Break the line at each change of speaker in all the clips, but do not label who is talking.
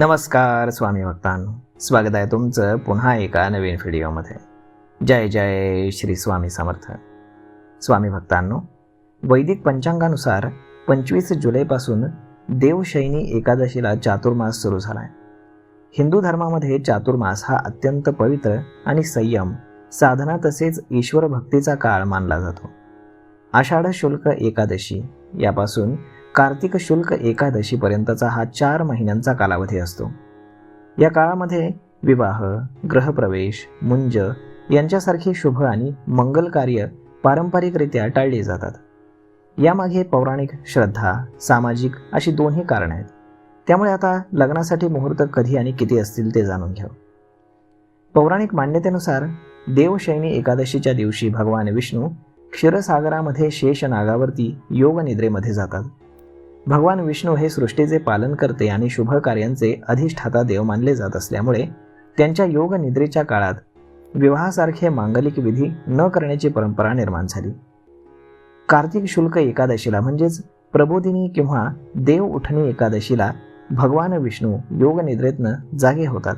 नमस्कार स्वामी भक्तांनो, स्वागत आहे तुमचं पुन्हा एका नवीन व्हिडिओमध्ये. जय जय श्री स्वामी समर्थ. स्वामी भक्तांनो, वैदिक पंचांगानुसार 25 जुलैपासून देवशयनी एकादशीला चातुर्मास सुरू झाला आहे. हिंदू धर्मामध्ये चातुर्मास हा अत्यंत पवित्र आणि संयम, साधना तसेच ईश्वर भक्तीचा काळ मानला जातो. आषाढ शुल्क एकादशी यापासून कार्तिक शुल्क एकादशीपर्यंतचा हा 4 महिन्यांचा कालावधी असतो. या काळामध्ये विवाह, गृहप्रवेश, मुंज यांच्यासारखी शुभ आणि मंगल कार्य पारंपरिकरित्या टाळली जातात. यामागे पौराणिक, श्रद्धा, सामाजिक अशी दोन्ही कारणं आहेत. त्यामुळे आता लग्नासाठी मुहूर्त कधी आणि किती असतील ते जाणून घेऊ. पौराणिक मान्यतेनुसार देवशयनी एकादशीच्या दिवशी भगवान विष्णू क्षीरसागरामध्ये शेष नागावरती योग निद्रेमध्ये जातात. भगवान विष्णू हे सृष्टीचे पालन करते आणि शुभ कार्यांचे अधिष्ठाता देव मानले जात असल्यामुळे त्यांच्या योग निद्रेच्या काळात विवाहासारखे मांगलिक विधी न करण्याची परंपरा निर्माण झाली. कार्तिक शुल्क एकादशीला म्हणजेच प्रबोधिनी किंवा देव उठणी एकादशीला भगवान विष्णू योग निद्रेतनं जागे होतात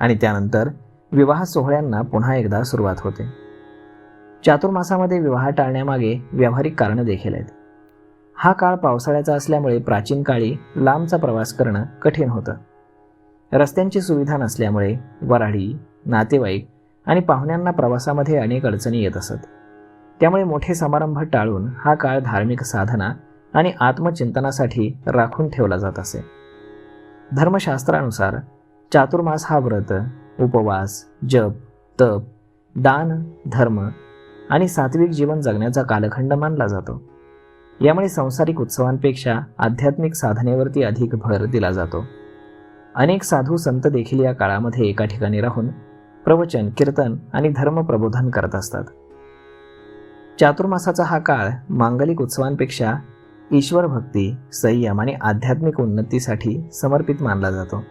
आणि त्यानंतर विवाह सोहळ्यांना पुन्हा एकदा सुरुवात होते. चातुर्मासामध्ये विवाह टाळण्यामागे व्यावहारिक कारणं देखील आहेत. हा काळ पावसाळ्याचा असल्यामुळे प्राचीन काळी लांबचा प्रवास करणं कठीण होतं. रस्त्यांची सुविधा नसल्यामुळे वऱ्हाडी, नातेवाईक आणि पाहुण्यांना प्रवासामध्ये अनेक अडचणी येत असत. त्यामुळे मोठे समारंभ टाळून हा काळ धार्मिक साधना आणि आत्मचिंतनासाठी राखून ठेवला जात असे. धर्मशास्त्रानुसार चातुर्मास हा व्रत, उपवास, जप, तप, दान, धर्म आणि सात्विक जीवन जगण्याचा कालखंड मानला जातो. यामुळे सांसारिक उत्सवांपेक्षा आध्यात्मिक साधनेवरती अधिक भर दिला जातो. अनेक साधू संत देखील या काळामध्ये एका ठिकाणी राहून प्रवचन, कीर्तन आणि धर्म प्रबोधन करत असतात. चातुर्मासाचा हा काळ मांगलिक उत्सवांपेक्षा ईश्वर भक्ती, संयम आणि आध्यात्मिक उन्नतीसाठी समर्पित मानला जातो.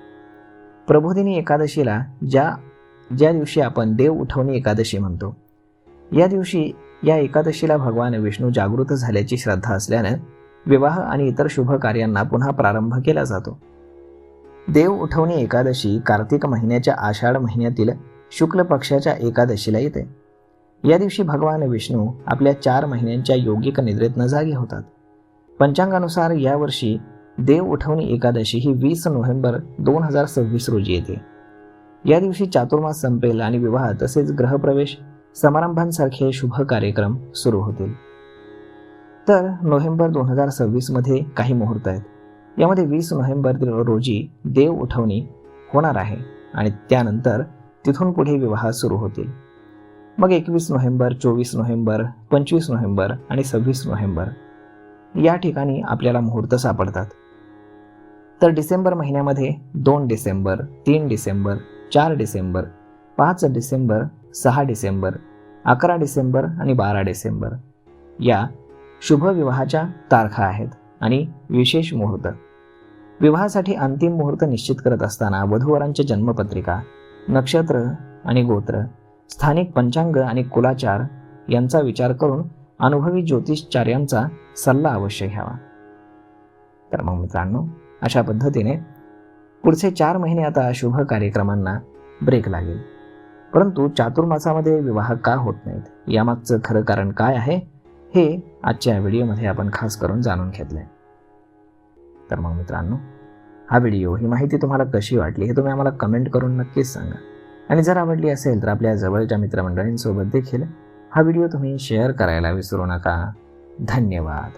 प्रबोधिनी एकादशीला ज्या दिवशी आपण देव उठवणी एकादशी म्हणतो, या दिवशी या एकादशीला भगवान विष्णू जागृत झाल्याची श्रद्धा असल्यानं विवाह आणि इतर शुभ कार्यांना पुन्हा प्रारंभ केला जातो. देव उठवणी एकादशी कार्तिक महिन्याच्या आषाढ महिन्यातील शुक्ल पक्षाच्या एकादशीला येते. या दिवशी भगवान विष्णू आपल्या 4 महिन्यांच्या योगिक निद्रेतनं जागे होतात. पंचांगानुसार यावर्षी देव उठवणी एकादशी ही 20 नोव्हेंबर 2026 रोजी येते. या दिवशी चातुर्मास संपेल आणि विवाह तसेच गृहप्रवेश समारंभांसारखे शुभ कार्यक्रम सुरू होतील. तर नोव्हेंबर 2026 मध्ये काही मुहूर्त आहेत. यामध्ये 20 नोव्हेंबर रोजी देव उठवणी होणार आहे आणि त्यानंतर तिथून पुढे विवाह सुरू होतील. मग 21 नोव्हेंबर, 24 नोव्हेंबर, 25 नोव्हेंबर आणि 26 नोव्हेंबर या ठिकाणी आपल्याला मुहूर्त सापडतात. तर डिसेंबर महिन्यामध्ये 2 डिसेंबर, 3 डिसेंबर, 4 डिसेंबर, 5 डिसेंबर, 6 डिसेंबर, 11 डिसेंबर आणि 12 डिसेंबर या शुभ विवाहाच्या तारखा आहेत आणि विशेष मुहूर्त. विवाहासाठी अंतिम मुहूर्त निश्चित करत असताना वधूवरांच्या जन्मपत्रिका, नक्षत्र आणि गोत्र, स्थानिक पंचांग आणि कुलाचार यांचा विचार करून अनुभवी ज्योतिषचार्यांचा सल्ला अवश्य घ्यावा. तर मग मित्रांनो, अशा पद्धतीने पुढचे 4 महिने आता शुभ कार्यक्रमांना ब्रेक लागेल. परंतु चातुर्मासामध्ये विवाह का होत नाहीत, यामागचं खरं कारण काय आहे, हे आजच्या व्हिडिओमध्ये आपण खास करून जाणून घेतलंय. तर मग मित्रांनो, हा व्हिडिओ, ही माहिती तुम्हाला कशी वाटली हे तुम्ही आम्हाला कमेंट करून नक्कीच सांगा. आणि जर आवडली असेल तर आपल्या जवळच्या मित्रमंडळींसोबत देखील हा व्हिडिओ तुम्ही शेअर करायला विसरू नका. धन्यवाद.